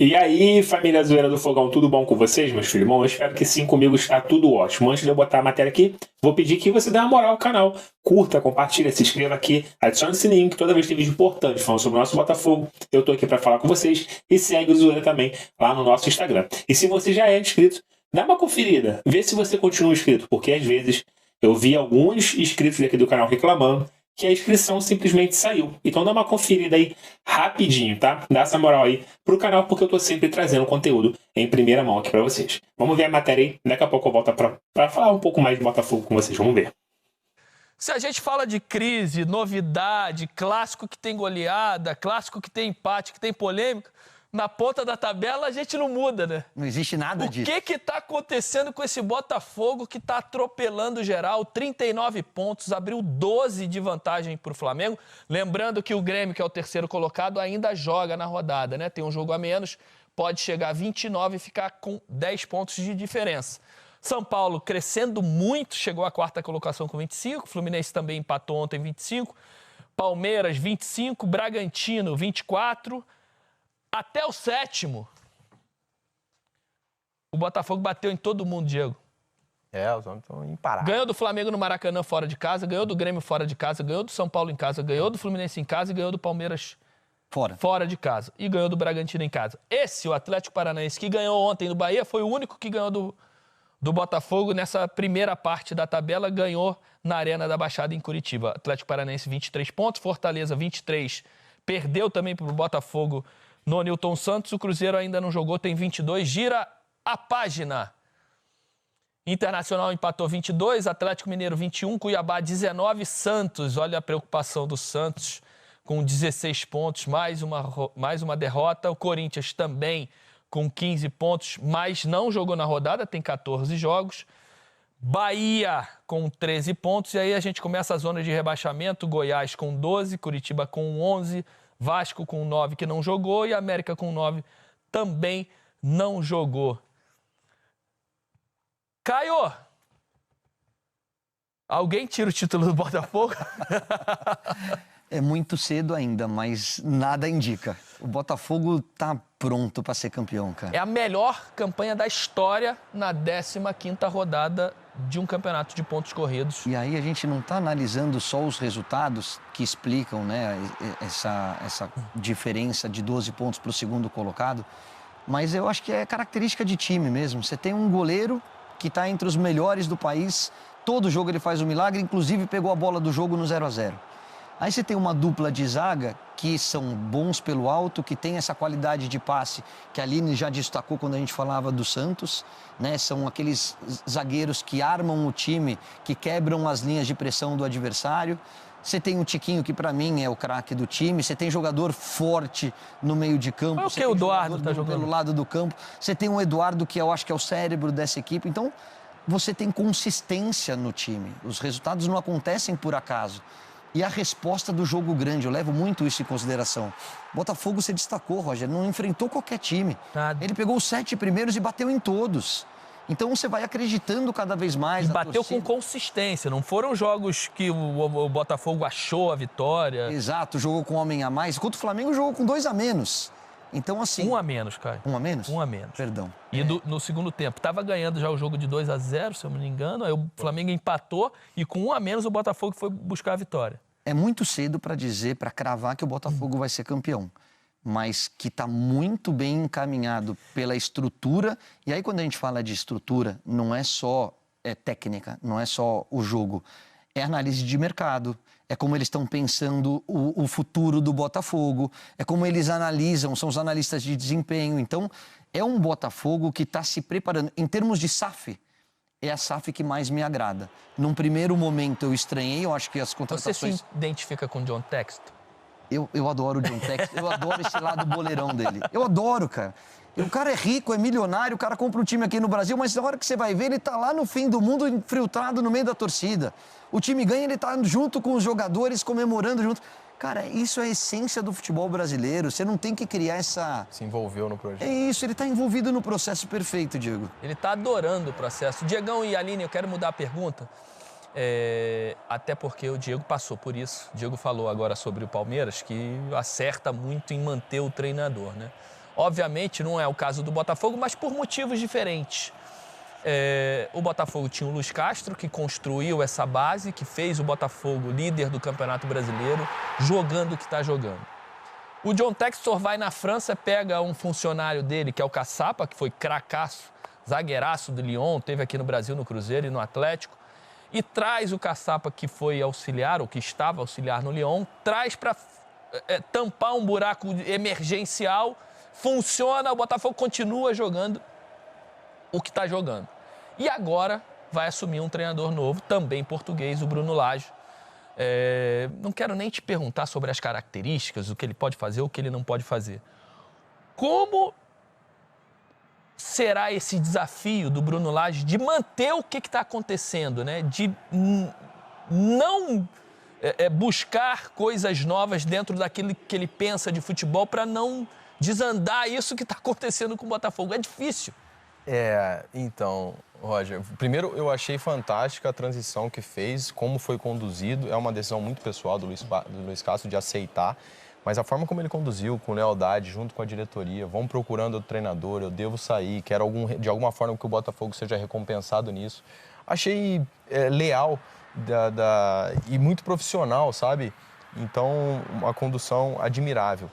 E aí, família Zoeira do Fogão, tudo bom com vocês, meus filhos? Bom, eu espero que sim, comigo está tudo ótimo. Antes de eu botar a matéria aqui, vou pedir que você dê uma moral ao canal. Curta, compartilha, se inscreva aqui, adicione o sininho, que toda vez que tem vídeo importante falando sobre o nosso Botafogo, eu tô aqui para falar com vocês. E segue o Zoeira também lá no nosso Instagram. E se você já é inscrito, dá uma conferida, vê se você continua inscrito, porque às vezes eu vi alguns inscritos aqui do canal reclamando que a inscrição simplesmente saiu. Então dá uma conferida aí rapidinho, tá? Dá essa moral aí pro canal, porque eu tô sempre trazendo conteúdo em primeira mão aqui pra vocês. Vamos ver a matéria aí, daqui a pouco eu volto pra falar um pouco mais de Botafogo com vocês, vamos ver. Se a gente fala de crise, novidade, clássico que tem goleada, clássico que tem empate, que tem polêmica, na ponta da tabela a gente não muda, né? Não existe nada disso. O que tá acontecendo com esse Botafogo que tá atropelando geral? 39 pontos, abriu 12 de vantagem pro Flamengo. Lembrando que o Grêmio, que é o terceiro colocado, ainda joga na rodada, né? Tem um jogo a menos, pode chegar a 29 e ficar com 10 pontos de diferença. São Paulo crescendo muito, chegou à quarta colocação com 25, Fluminense também empatou ontem 25, Palmeiras 25, Bragantino 24, até o sétimo. O Botafogo bateu em todo mundo, Diego. Os homens estão imparáveis. Ganhou do Flamengo no Maracanã fora de casa, ganhou do Grêmio fora de casa, ganhou do São Paulo em casa, ganhou do Fluminense em casa e ganhou do Palmeiras fora de casa. E ganhou do Bragantino em casa. Esse, o Atlético Paranaense, que ganhou ontem do Bahia, foi o único que ganhou do Botafogo nessa primeira parte da tabela, ganhou na Arena da Baixada em Curitiba. Atlético Paranaense 23 pontos, Fortaleza 23, perdeu também para o Botafogo no Newton Santos. O Cruzeiro ainda não jogou, tem 22, gira a página. Internacional empatou 22, Atlético Mineiro 21, Cuiabá 19, Santos, olha a preocupação do Santos, com 16 pontos, mais uma derrota. O Corinthians também com 15 pontos, mas não jogou na rodada, tem 14 jogos. Bahia com 13 pontos, e aí a gente começa a zona de rebaixamento, Goiás com 12, Curitiba com 11, Vasco com 9 que não jogou e América com 9 também não jogou. Caio, alguém tira o título do Botafogo? É muito cedo ainda, mas nada indica. O Botafogo tá pronto para ser campeão, cara. É a melhor campanha da história na 15ª rodada de um campeonato de pontos corridos. E aí a gente não tá analisando só os resultados que explicam, né, essa diferença de 12 pontos para o segundo colocado, mas eu acho que é característica de time mesmo. Você tem um goleiro que está entre os melhores do país, todo jogo ele faz um milagre, inclusive pegou a bola do jogo no 0-0. Aí você tem uma dupla de zaga que são bons pelo alto, que tem essa qualidade de passe que a Aline já destacou quando a gente falava do Santos, né? São aqueles zagueiros que armam o time, que quebram as linhas de pressão do adversário. Você tem o Tiquinho, que para mim é o craque do time. Você tem jogador forte no meio de campo. Mas o que o Eduardo está jogando? Pelo lado do campo. Você tem o Eduardo, que eu acho que é o cérebro dessa equipe. Então, você tem consistência no time. Os resultados não acontecem por acaso. E a resposta do jogo grande, eu levo muito isso em consideração. Botafogo se destacou, Roger, não enfrentou qualquer time. Nada. Ele pegou os 7 primeiros e bateu em todos. Então você vai acreditando cada vez mais. E bateu com consistência, não foram jogos que o Botafogo achou a vitória. Exato, jogou com um homem a mais. Enquanto o Flamengo jogou com 2 a menos. Então, assim... 1 a menos, Caio. 1 a menos? 1 a menos. Perdão. E no segundo tempo, estava ganhando já o jogo de 2-0, se eu não me engano, aí o Flamengo empatou e com 1 a menos o Botafogo foi buscar a vitória. É muito cedo para dizer, para cravar que o Botafogo vai ser campeão, mas que está muito bem encaminhado pela estrutura. E aí, quando a gente fala de estrutura, não é só técnica, não é só o jogo, é análise de mercado, é como eles estão pensando o futuro do Botafogo, é como eles analisam, são os analistas de desempenho. Então, é um Botafogo que está se preparando. Em termos de SAF, é a SAF que mais me agrada. Num primeiro momento eu estranhei, eu acho que as contratações... Você se identifica com o John Textor? Eu adoro o John Textor, eu adoro esse lado boleirão dele. Eu adoro, cara. O cara é rico, é milionário, o cara compra um time aqui no Brasil, mas na hora que você vai ver, ele tá lá no fim do mundo, infiltrado no meio da torcida. O time ganha, ele tá junto com os jogadores, comemorando junto. Cara, isso é a essência do futebol brasileiro. Você não tem que criar essa... Se envolveu no projeto. É isso, ele tá envolvido no processo perfeito, Diego. Ele tá adorando o processo. Diegão e Aline, eu quero mudar a pergunta. Até porque o Diego passou por isso. O Diego falou agora sobre o Palmeiras, que acerta muito em manter o treinador, né? Obviamente não é o caso do Botafogo, mas por motivos diferentes. O Botafogo tinha o Luiz Castro, que construiu essa base, que fez o Botafogo líder do Campeonato Brasileiro, jogando o que está jogando. O John Textor vai na França, pega um funcionário dele, que é o Caçapa, que foi cracaço, zagueiraço do Lyon, teve aqui no Brasil, no Cruzeiro e no Atlético, e traz o Caçapa, que foi auxiliar, ou que estava auxiliar no Lyon, traz para tampar um buraco emergencial, funciona, o Botafogo continua jogando o que está jogando. E agora vai assumir um treinador novo, também português, o Bruno Lage. Não quero nem te perguntar sobre as características, o que ele pode fazer, o que ele não pode fazer. Como será esse desafio do Bruno Lage de manter o que está acontecendo, né? De não buscar coisas novas dentro daquilo que ele pensa de futebol para não desandar isso que está acontecendo com o Botafogo? É difícil. Então, Roger, primeiro eu achei fantástica a transição que fez, como foi conduzido. É uma decisão muito pessoal do Luiz Castro de aceitar, mas a forma como ele conduziu, com lealdade, junto com a diretoria, vão procurando o treinador, eu devo sair, quero de alguma forma que o Botafogo seja recompensado nisso. Achei leal e muito profissional, sabe? Então, uma condução admirável.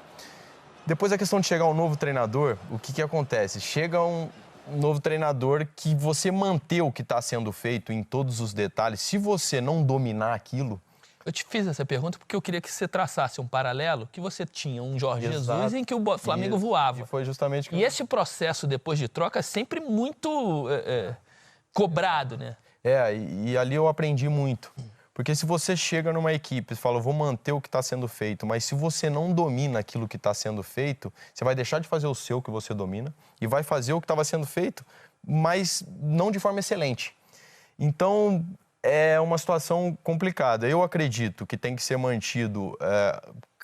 Depois a questão de chegar um novo treinador, o que acontece? Chega um novo treinador que você manter o que está sendo feito em todos os detalhes, se você não dominar aquilo... Eu te fiz essa pergunta porque eu queria que você traçasse um paralelo, que você tinha um Jorge Jesus em que o Flamengo voava. E foi justamente... E esse processo depois de troca é sempre muito cobrado, né? E ali eu aprendi muito. Porque se você chega numa equipe e fala, vou manter o que está sendo feito, mas se você não domina aquilo que está sendo feito, você vai deixar de fazer o seu que você domina e vai fazer o que estava sendo feito, mas não de forma excelente. Então, é uma situação complicada. Eu acredito que tem que ser mantido,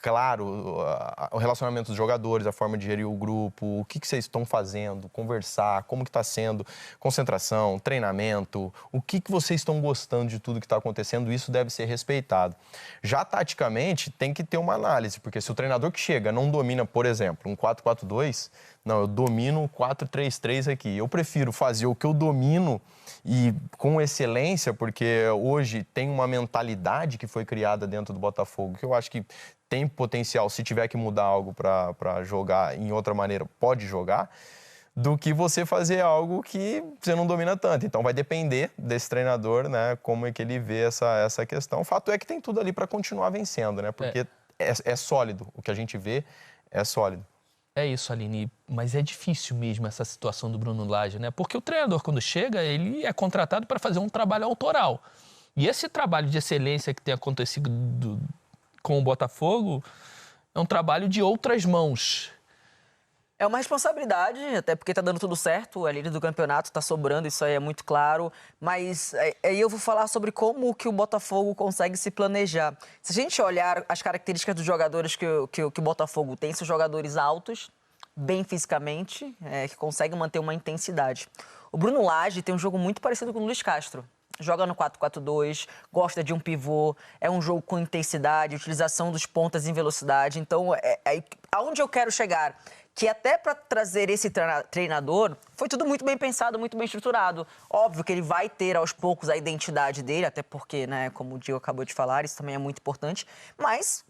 claro, o relacionamento dos jogadores, a forma de gerir o grupo, o que vocês estão fazendo, conversar, como que está sendo, concentração, treinamento, o que vocês estão gostando de tudo que está acontecendo, isso deve ser respeitado. Já taticamente, tem que ter uma análise, porque se o treinador que chega não domina, por exemplo, um 4-4-2, não, eu domino um 4-3-3 aqui. Eu prefiro fazer o que eu domino e com excelência, porque hoje tem uma mentalidade que foi criada dentro do Botafogo, que eu acho que tem potencial, se tiver que mudar algo para jogar em outra maneira, pode jogar, do que você fazer algo que você não domina tanto. Então vai depender desse treinador, né, como é que ele vê essa questão. O fato é que tem tudo ali para continuar vencendo, né, porque é sólido, o que a gente vê é sólido. É isso, Aline, mas é difícil mesmo essa situação do Bruno Lage, né? Porque o treinador, quando chega, ele é contratado para fazer um trabalho autoral. E esse trabalho de excelência que tem acontecido com o Botafogo é um trabalho de outras mãos. É uma responsabilidade, até porque tá dando tudo certo, a líder do campeonato tá sobrando, isso aí é muito claro. Mas aí eu vou falar sobre como que o Botafogo consegue se planejar. Se a gente olhar as características dos jogadores que o Botafogo tem, são jogadores altos, bem fisicamente, que conseguem manter uma intensidade. O Bruno Lage tem um jogo muito parecido com o Luiz Castro. Joga no 4-4-2, gosta de um pivô, é um jogo com intensidade, utilização dos pontas em velocidade. Então, aonde eu quero chegar? Que até para trazer esse treinador, foi tudo muito bem pensado, muito bem estruturado. Óbvio que ele vai ter, aos poucos, a identidade dele, até porque, né, como o Diego acabou de falar, isso também é muito importante, mas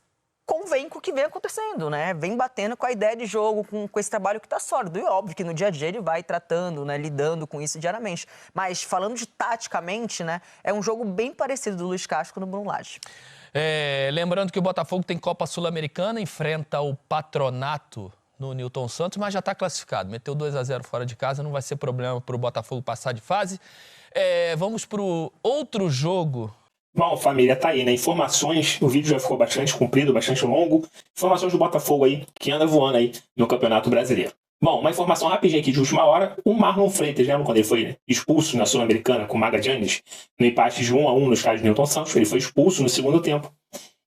convém com o que vem acontecendo, né? Vem batendo com a ideia de jogo, com esse trabalho que está sólido. E óbvio que no dia a dia ele vai tratando, né, lidando com isso diariamente. Mas falando de taticamente, né, é um jogo bem parecido do Luiz Castro com o Bruno Lage. Lembrando que o Botafogo tem Copa Sul-Americana, enfrenta o Patronato no Newton Santos, mas já está classificado. Meteu 2-0 fora de casa, não vai ser problema para o Botafogo passar de fase. Vamos para o outro jogo. Bom, família, tá aí, né? Informações, o vídeo já ficou bastante comprido, bastante longo. Informações do Botafogo aí, que anda voando aí no Campeonato Brasileiro. Bom, uma informação rapidinha aqui de última hora. O Marlon Freitas, lembra quando ele foi expulso na Sul-Americana com o Magallanes, no empate de 1-1 no estádio Newton Santos? Ele foi expulso no segundo tempo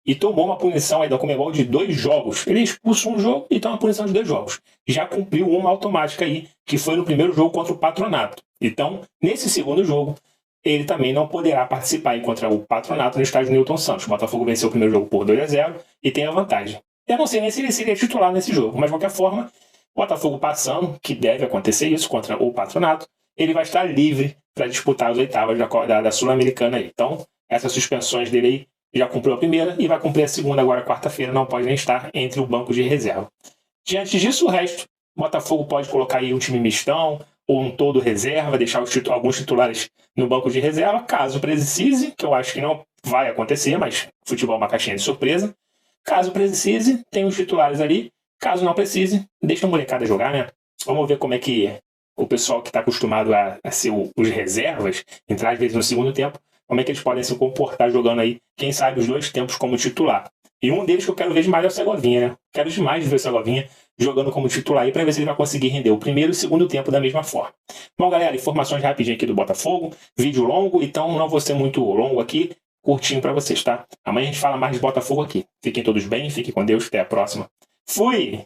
e tomou uma punição aí da Conmebol de 2 jogos. Ele é expulso um jogo e toma uma punição de 2 jogos. Já cumpriu uma automática aí, que foi no primeiro jogo contra o Patronato. Então, nesse segundo jogo, ele também não poderá participar contra o Patronato no estádio Newton Santos. O Botafogo venceu o primeiro jogo por 2-0 e tem a vantagem. Eu não sei nem se ele seria titular nesse jogo, mas de qualquer forma, Botafogo passando, que deve acontecer isso contra o Patronato, ele vai estar livre para disputar as oitavas da Sul-Americana aí. Então, essas suspensões dele aí já cumpriu a primeira e vai cumprir a segunda agora quarta-feira, não pode nem estar entre o banco de reserva. Diante disso, o resto, o Botafogo pode colocar aí um time mistão ou um todo reserva, deixar alguns titulares no banco de reserva, caso precise, que eu acho que não vai acontecer, mas futebol é uma caixinha de surpresa. Caso precise, tem os titulares ali. Caso não precise, deixa a molecada jogar, né? Vamos ver como é que o pessoal que está acostumado a ser os reservas, entrar às vezes no segundo tempo, como é que eles podem se comportar jogando aí, quem sabe, os 2 tempos como titular. E um deles que eu quero ver demais é o Segovinha, né? Quero demais ver o Segovinha jogando como titular aí para ver se ele vai conseguir render o primeiro e o segundo tempo da mesma forma. Bom, galera, informações rapidinho aqui do Botafogo, vídeo longo, então não vou ser muito longo aqui, curtinho para vocês, tá? Amanhã a gente fala mais de Botafogo aqui. Fiquem todos bem, fiquem com Deus, até a próxima. Fui!